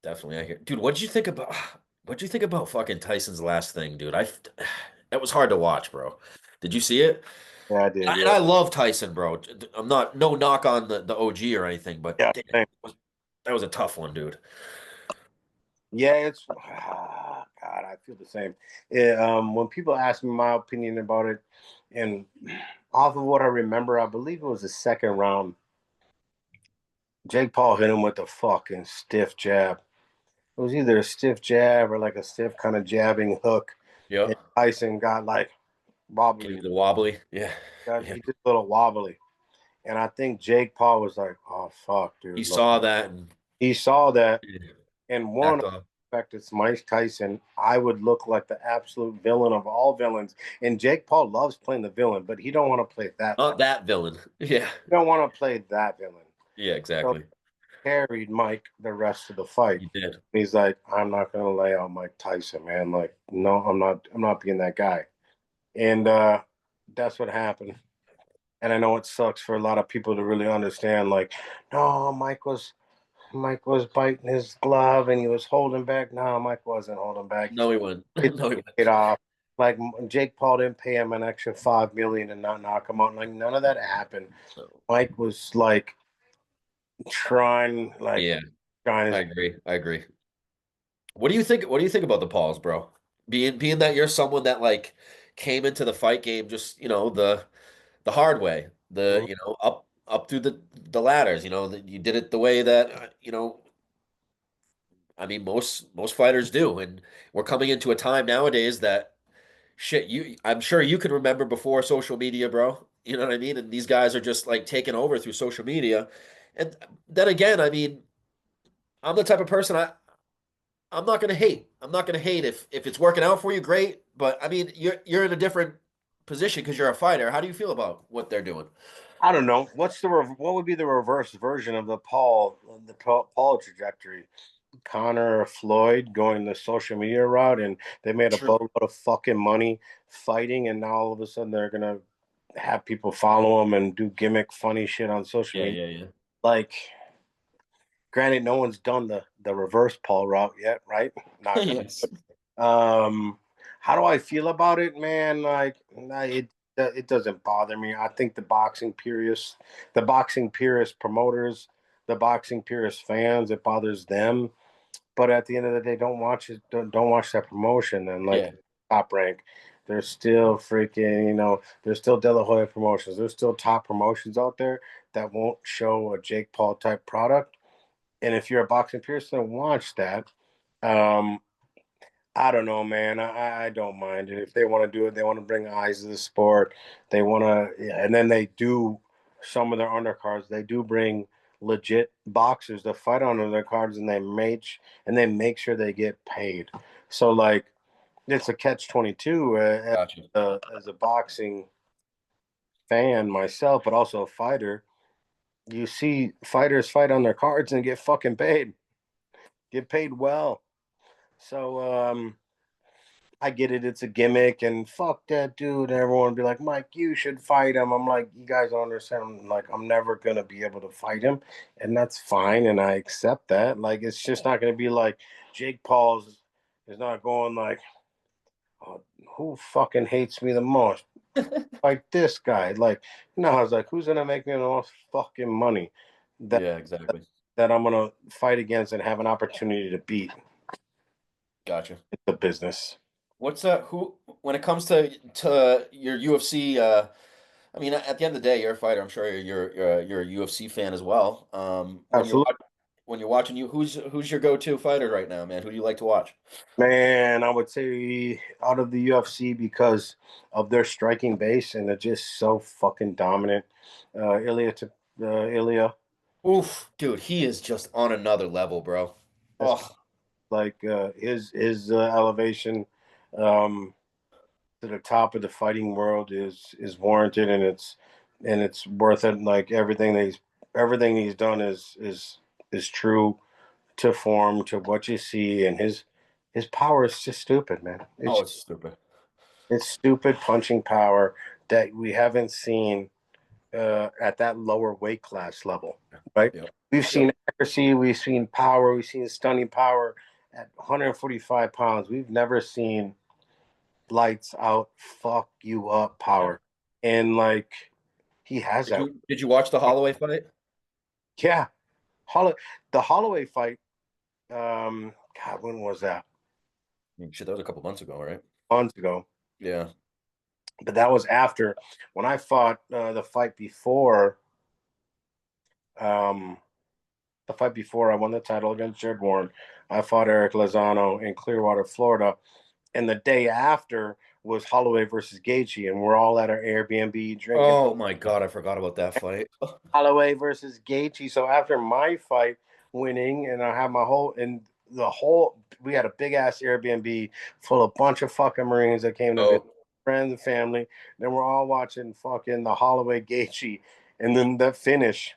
Definitely, I hear. Dude, what'd you think about fucking Tyson's last thing, dude? That was hard to watch, bro. Did you see it? yeah, I And did. I, and Yeah, I love Tyson, bro. I'm not no knock on the OG or anything, but yeah, damn, same. that was a tough one, dude. Yeah. It's God, I feel the same. Yeah, when people ask me my opinion about it, and off of what I remember, I believe it was the second round. Jake Paul hit him with a fucking stiff jab. It was either a stiff jab or like a stiff kind of jabbing hook. And Yep. Tyson got like Give wobbly. you the wobbly. Yeah. He Yeah. did a little wobbly. And I think Jake Paul was like, oh, fuck, He dude. Look. saw that and He saw that. yeah, And one, backed off. fact, it's Mike Tyson. I would look like the absolute villain of all villains. And Jake Paul loves playing the villain, but he don't want to play that. Not that villain. Yeah. He don't want to play that villain. Yeah, So exactly. he carried Mike the rest of the fight. He did. He's like, I'm not gonna lay out Mike Tyson, man. Like, no, I'm not. I'm not being that guy. And that's what happened. And I know it sucks for a lot of people to really understand. Like, no, Mike was biting his glove and he was holding back. No, Mike wasn't holding back. No, he wouldn't. It No, he paid wouldn't. off. Like Jake Paul didn't pay him an extra $5 million to not knock him out. Like none of that happened. No. Mike was like trying, like Yeah, trying I his. agree. I agree. What do you think? What do you think about the Pauls, bro? Being that you're someone that like came into the fight game just, the hard way. Up through the ladders, that you did it the way that I mean most fighters do. And we're coming into a time nowadays that shit, I'm sure you can remember before social media, bro. You know what I mean? And these guys are just like taking over through social media. And then again, I mean, I'm the type of person I'm not gonna hate. I'm not gonna hate if it's working out for you, great. But I mean, you're in a different position because you're a fighter. How do you feel about what they're doing? I don't know. What would be the reverse version of the Paul trajectory? Connor or Floyd going the social media route, and they made a True. boatload of fucking money fighting, and now all of a sudden they're gonna have people follow them and do gimmick funny shit on social Yeah, media. yeah, yeah. Like, granted, no one's done the reverse Paul route yet, right? Not gonna. Yes. Um, how do I feel about it, man? Like, it doesn't bother me. I think the boxing purist promoters, the boxing purist fans, it bothers them. But at the end of the day, don't watch it. Don't watch that promotion. And like Yeah. Top Rank, there's still freaking, there's still De La Hoya promotions. There's still top promotions out there that won't show a Jake Paul type product. And if you're a boxing purist, then watch that. Um, I don't know, man. I don't mind it. If they want to do it, they want to bring eyes to the sport. They want to, yeah, and then they do some of their undercards. They do bring legit boxers to fight on their cards, and they make sure they get paid. So like, it's a catch-22 Gotcha. as a boxing fan myself, but also a fighter. You see fighters fight on their cards and get fucking paid, get paid well. So I get it. It's a gimmick, and fuck that dude. And everyone would be like, Mike, you should fight him. I'm like, you guys don't understand. I'm like, I'm never gonna be able to fight him, and that's fine, and I accept that. Like, it's just not gonna be like Jake Paul's is not going like, oh, who fucking hates me the most? Like this guy. Like, no, I was like, who's gonna make me the most fucking money that Yeah, exactly. that I'm gonna fight against and have an opportunity to beat? Gotcha. It's the business. What's who when it comes to your UFC? I mean, at the end of the day, you're a fighter. I'm sure you're a UFC fan as well. When you're Absolutely. when you're watching who's your go-to fighter right now, man? Who do you like to watch? Man, I would say out of the UFC because of their striking base and they're just so fucking dominant. Ilya, Oof, dude, he is just on another level, bro. Oh, like his elevation um, to the top of the fighting world is warranted and it's worth it. Like everything he's done is true to form to what you see, and his power is just stupid, man. oh, it's stupid. It's stupid punching power that we haven't seen at that lower weight class level, right? Yep. We've Yep. seen accuracy, we've seen power, we've seen stunning power at 145 pounds. We've never seen lights out, fuck you up Yeah. power. And like he has Did that. you watch the Holloway fight? Yeah. Holl- the Holloway fight, God, when was that? I mean, shit, that was a couple months ago, right? Months ago. Yeah. But that was after when I fought the fight before. Um, the fight before I won the title against Jared Warren, I fought Eric Lozano in Clearwater, Florida, and the day after was Holloway versus Gaethje, and we're all at our Airbnb drinking Oh my God, I forgot about that fight. Holloway versus Gaethje. So after my fight winning, and I have my whole and the whole, we had a big ass Airbnb full of bunch of fucking Marines that came to visit, Oh, friends and family. Then we're all watching fucking the Holloway Gaethje, and then the finish.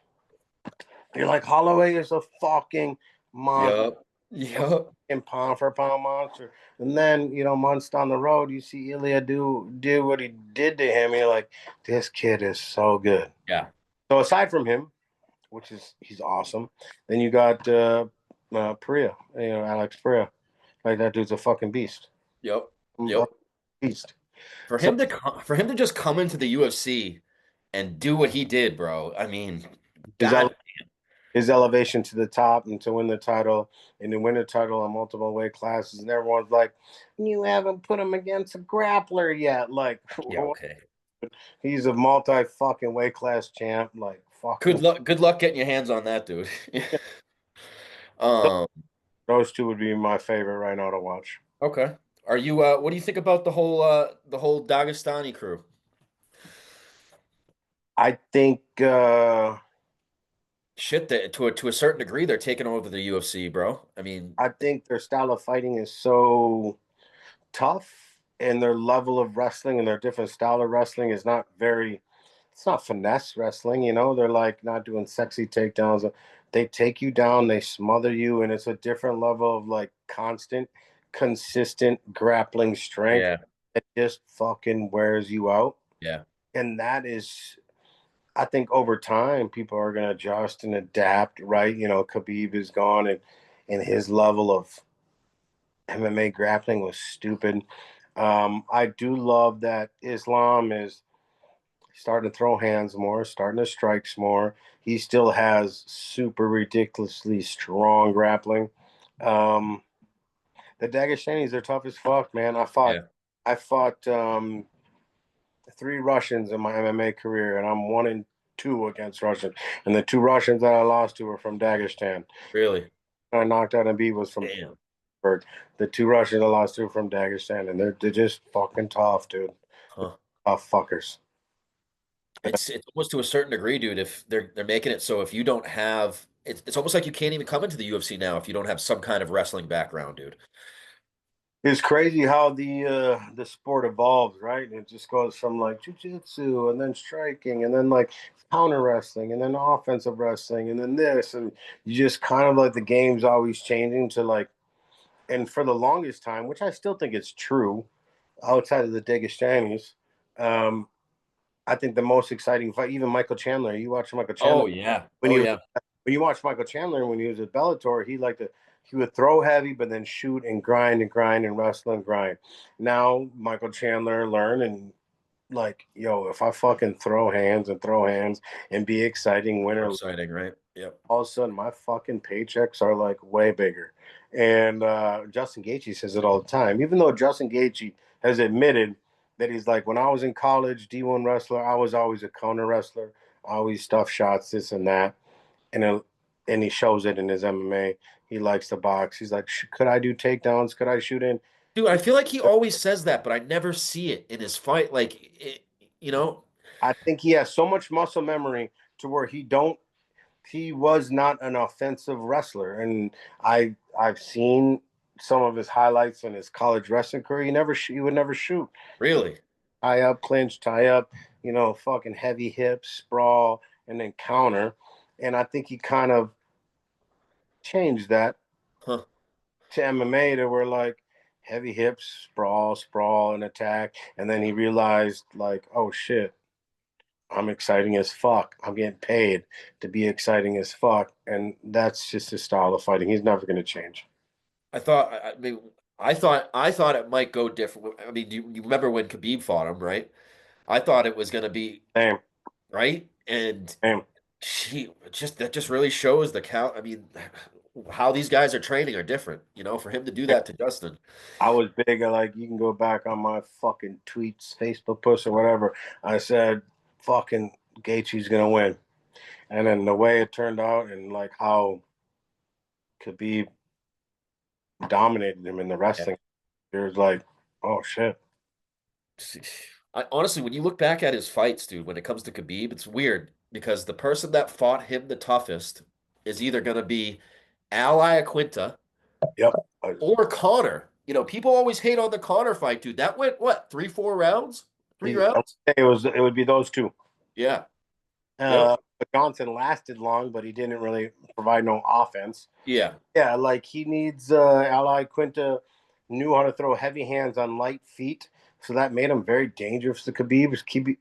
You're like Holloway is a fucking monster, yep. Yep. and pound for pound monster. And then months down the road, you see Ilya do what he did to him. And you're like, this kid is so good. Yeah. So aside from him, which is he's awesome. Then you got Perea, Alex Perea. Like that dude's a fucking beast. Yep. A Yep. beast. For So him to just come into the UFC and do what he did, bro. I mean, his ele- God, his elevation to the top and to win the title and to win the title in multiple weight classes, and everyone's like, you haven't put him against a grappler yet. Like yeah, okay. he's a multi fucking weight class champ. Like fucking Good luck getting your hands on that dude. Um, those two would be my favorite right now to watch. okay. Are you what do you think about the whole Dagestani crew? I think Shit, that to a certain degree, they're taking over the UFC, bro. I mean, their style of fighting is so tough, and their level of wrestling and their different style of wrestling is not very, it's not finesse wrestling, they're like not doing sexy takedowns. They take you down, they smother you, and it's a different level of like constant, consistent grappling strength yeah, that just fucking wears you out. yeah, And that is, I think over time people are going to adjust and adapt, right? Khabib is gone, and his level of MMA grappling was stupid. I do love that Islam is starting to throw hands more, starting to strikes more. He still has super ridiculously strong grappling. Um, the Dagestanis are tough as fuck, man. yeah. I fought three Russians in my MMA career, and I'm 1-2 against Russians. And the two Russians that I lost to were from Dagestan. Really? I knocked out and beat was from Damn. Pittsburgh. The two Russians I lost to from Dagestan, and they're just fucking tough, dude. Huh. Tough fuckers. It's almost to a certain degree, dude. If they're making it so if you don't have it's almost like you can't even come into the UFC now if you don't have some kind of wrestling background, dude. It's crazy how the sport evolves, right? It just goes from like jujitsu and then striking and then like counter wrestling and then offensive wrestling and then this, and you just kind of like the game's always changing to like, and for the longest time, which I still think is true, outside of the Dagestanis, um, I think the most exciting fight, even Michael Chandler. You watch Michael Chandler Oh yeah. when Oh he yeah. when you watch Michael Chandler when he was at Bellator, he would throw heavy, but then shoot and grind and grind and wrestle and grind. Now Michael Chandler learned and like, yo, if I fucking throw hands and be exciting, win More or exciting, right? Yep. all of a sudden my fucking paychecks are like way bigger. And Justin Gaethje says it all the time, even though Justin Gaethje has admitted that he's like, when I was in college, D1 wrestler, I was always a counter wrestler, always stuff shots, this and that. And and he shows it in his MMA. He likes to box. He's like, could I do takedowns? Could I shoot in? Dude, I feel like he always says that, but I never see it in his fight. Like, you know, I think he has so much muscle memory to where he was not an offensive wrestler. And I've seen some of his highlights in his college wrestling career. He would never shoot. really. Tie up, clinch, tie up, fucking heavy hips, sprawl, and then counter. And I think he kind of changed that Huh. to MMA to where like heavy hips, sprawl, and attack. And then he realized like, oh shit, I'm exciting as fuck. I'm getting paid to be exciting as fuck. And that's just his style of fighting. He's never going to change. I mean, I thought it might go different. I mean, you remember when Khabib fought him, right? I thought it was going to be Same, right, and same. that just really shows the count. I mean, how these guys are training are different. You know, for him to do that to Justin. I was big. Like, you can go back on my fucking tweets, Facebook posts, or whatever. I said, fucking Gaethje's going to win. And then the way it turned out and like how Khabib dominated him in the Yeah. wrestling, it was like, oh shit. Honestly, when you look back at his fights, dude, when it comes to Khabib, it's weird because the person that fought him the toughest is either going to be Al Iaquinta Yep. or Connor. You know, people always hate on the Connor fight, dude. That went what, 3, 4 rounds? 3 rounds? It would be those two. Yeah. Yep. Uh, Johnson lasted long, but he didn't really provide no offense. Yeah. Yeah, like he needs Ally Quinta knew how to throw heavy hands on light feet, so that made him very dangerous to Khabib.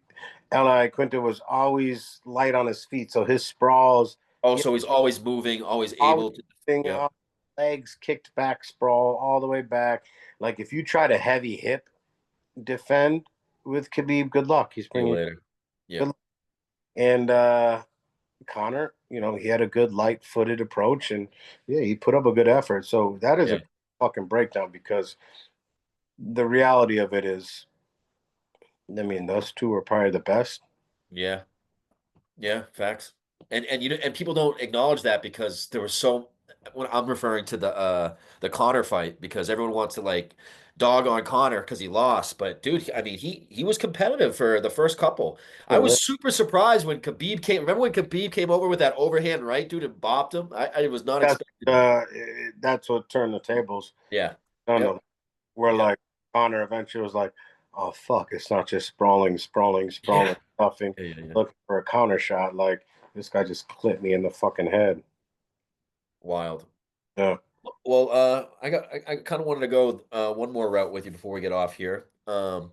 Ally Quinta was always light on his feet, so his sprawls, Oh, so he's always moving, always always able to. thing, Yep. legs kicked back, sprawl all the way back. Like if you try to heavy hip defend with Khabib, good luck. He's See you bringing later. good Yeah. luck. And Connor, he had a good light-footed approach, and yeah, he put up a good effort. So that is Yeah. a fucking breakdown because the reality of it is, I mean, those two are probably the best. Yeah. Yeah. Facts. And you know, and people don't acknowledge that because there was so when I'm referring to the Connor fight because everyone wants to like dog on Connor because he lost. But dude, I mean he was competitive for the first couple. I Yeah, was super surprised when Khabib came. Remember when Khabib came over with that overhand right, dude, and bopped him? I was not that's expecting that. that's what turned the tables Yeah. on Yep. them. Where Yeah. like Connor eventually was like, "Oh fuck, it's not just sprawling, Yeah. stuffing, Yeah. Yeah. Yeah. looking for a counter shot. Like this guy just clipped me in the fucking head." Wild. Yeah. Well, I kind of wanted to go one more route with you before we get off here. Dude,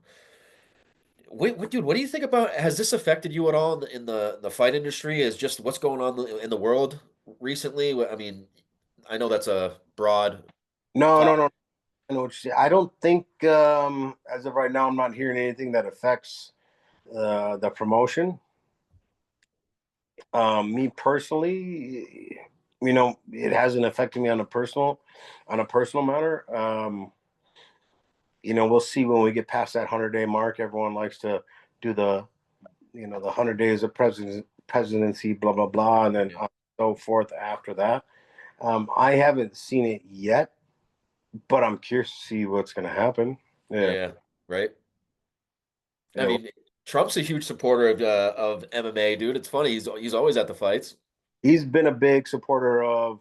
what do you think about? Has this affected you at all in the fight industry? Is just what's going on in the world recently? I mean, I know that's a broad No, no, topic. no. I know what you're saying. I don't think, as of right now, I'm not hearing anything that affects the promotion. Me personally, it hasn't affected me on a personal matter. We'll see when we get past that 100-day mark. Everyone likes to do the 100 days of presidency, blah blah blah, and then Yeah, so forth after that. I haven't seen it yet, but I'm curious to see what's going to happen. Yeah. yeah, right. I Yeah, mean, Trump's a huge supporter of MMA, dude. It's funny. He's always at the fights. he's been a big supporter of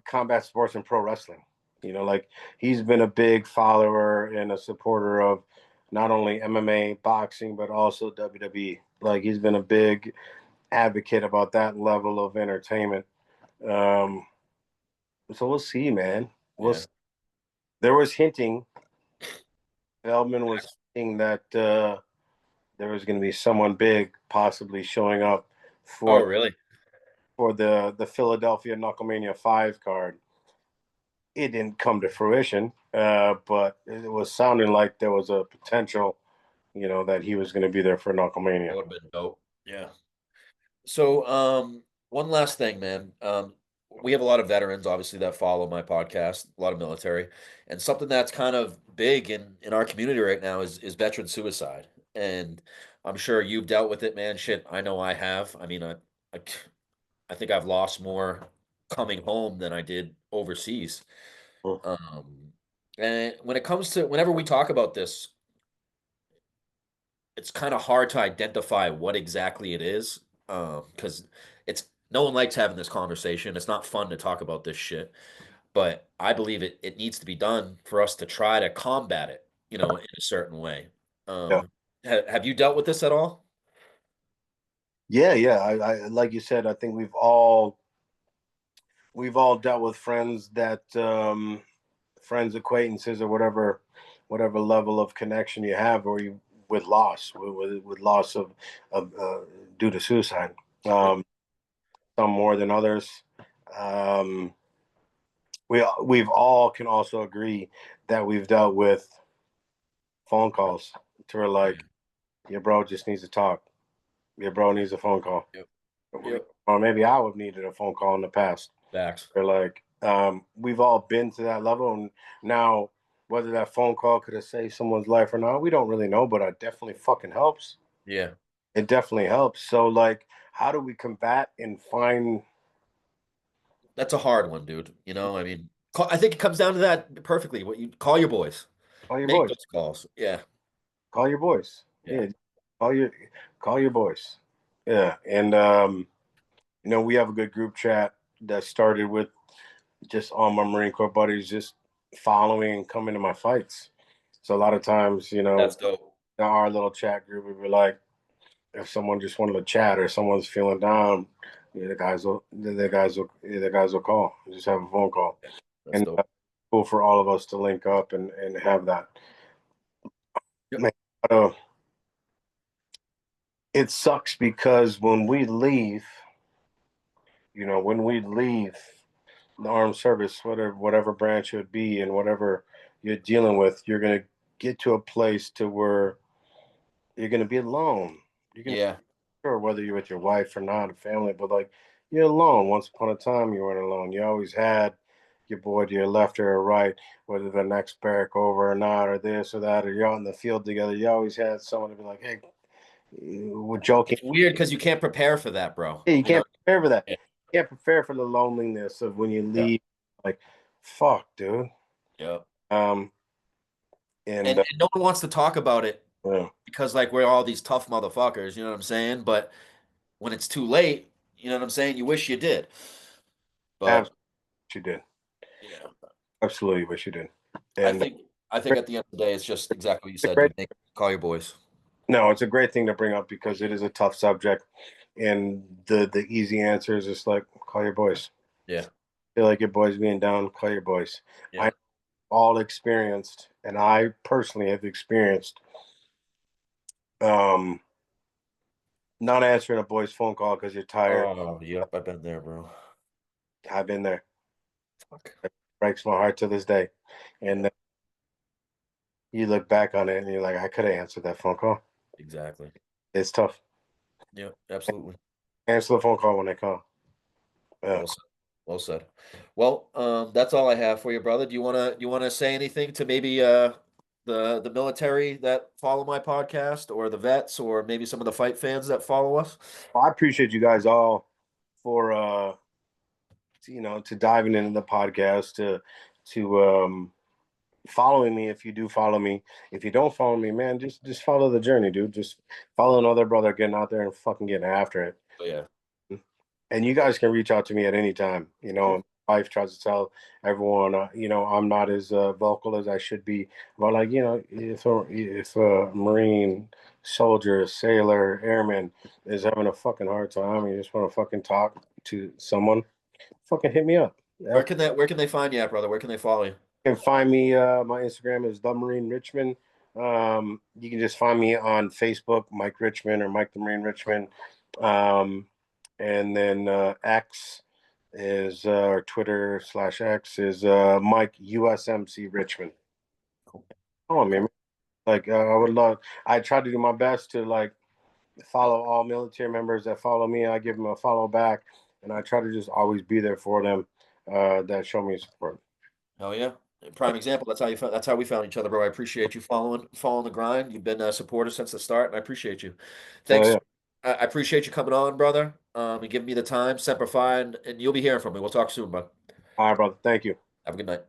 combat sports and pro wrestling. Like he's been a big follower and a supporter of not only MMA, boxing, but also WWE. Like he's been a big advocate about that level of entertainment. Um, so we'll see, man. Yeah. There was hinting. Feldman was hinting that there was going to be someone big possibly showing up Oh, for really? the Philadelphia Knucklemania 5 card. It didn't come to fruition, but it was sounding like there was a potential, that he was going to be there for That Knucklemania. would have been dope. Yeah. So, one last thing, man. We have a lot of veterans, obviously, that follow my podcast, a lot of military, and something that's kind of big in our community right now is veteran suicide. And I'm sure you've dealt with it, man. Shit, I know I have. I mean, I I think I've lost more coming home than I did overseas. Mm. And when it comes to whenever we talk about this, it's kind of hard to identify what exactly it is, because it's no one likes having this conversation. It's not fun to talk about this shit, but I believe it needs to be done for us to try to combat it, in a certain way. Yeah. Have you dealt with this at all? Yeah. I like you said, I think we've all dealt with friends that friends, acquaintances, or whatever level of connection you have, or you with loss, with loss of due to suicide. Yep. Um, some more than others. Um, we've all can also agree that we've dealt with phone calls to where like your bro just needs to talk. Your bro needs a phone call. Yep. Yep. Or maybe I would have needed a phone call in the past. Facts. Or like we've all been to that level, and now whether that phone call could have saved someone's life or not, we don't really know, but it definitely fucking helps. Yeah. It definitely helps. So like, how do we combat and find That's a hard one, dude. I mean, I think it comes down to that perfectly. What you call your boys, call your make boys? those calls. Yeah. Call your boys. Yeah. Yeah, call your call your boys. Yeah, and we have a good group chat that started with just all my Marine Corps buddies just following and coming to my fights. So a lot of times, That's dope. in our little chat group, we were like, if someone just wanted to chat or someone's feeling down, the guys will call, just have a phone call, That's and dope. cool for all of us to link up and have that. Yep. Man, it sucks because when we leave the armed service, whatever branch it would be, and whatever you're dealing with, you're gonna get to a place to where you're gonna be alone. You're gonna Yeah. sure whether you're with your wife or not, a family, but like you're alone. Once upon a time, you weren't alone. You always had your boy to your left or your right, whether the next barrack over or not, or this or that, or you're out in the field together. You always had someone to be like, "Hey, we're joking." It's weird because you can't prepare for that, bro. Hey, you can't prepare for that. Yeah. You can't prepare for the loneliness of when you Yeah. leave. Like, fuck, dude. Yeah. Um, And, and and no one wants to talk about it yeah, because like we're all these tough motherfuckers, you know what I'm saying? But when it's too late, you know what I'm saying? You wish you did. But absolutely, you did. yeah, Absolutely, wish you did. I And think I think at the end of the day, it's just exactly what you it's a said, great. dude. Call your boys. No, it's a great thing to bring up because it is a tough subject, and the easy answer is just like call your boys. Yeah. Feel like your boys being down, call your boys. Yeah. I all experienced, and I personally have experienced um not answering a boy's phone call because you're tired. Oh, yep, I've been there, bro. I've been there. Fuck. It breaks my heart to this day. And then you look back on it and you're like, I could have answered that phone call. Exactly. It's tough. Yeah, absolutely. Answer the phone call when they call. Yeah. Well said. Well said. Well, that's all I have for you, brother. Do you wanna say anything to maybe the military that follow my podcast, or the vets, or maybe some of the fight fans that follow us? Well, I appreciate you guys all for to diving into the podcast, to following me if you do follow me. If you don't follow me, man, just follow the journey, dude. Just follow another brother getting out there and fucking getting after it. Oh, yeah. And you guys can reach out to me at any time. My wife tries to tell everyone, I'm not as vocal as I should be. But like, if a Marine, soldier, sailor, airman is having a fucking hard time, and you just want to fucking talk to someone, fucking hit me up. Where Yeah. can they find you at, brother? Where can they follow you? You can find me. My Instagram is the Marine Richman. You can just find me on Facebook, Mike Richman or Mike the Marine Richman. Um, and then X is or Twitter/X is Mike USMC Richmond. Oh man, like I would love. I try to do my best to like follow all military members that follow me. I give them a follow back, and I try to just always be there for them that show me support. Oh yeah. Prime example. That's how we found each other, bro. I appreciate you following the grind. You've been a supporter since the start, and I appreciate you. Oh Thanks. yeah, I appreciate you coming on, brother. and giving me the time. Semper Fi, and you'll be hearing from me. We'll talk soon, bud. All right, brother. Thank you. Have a good night.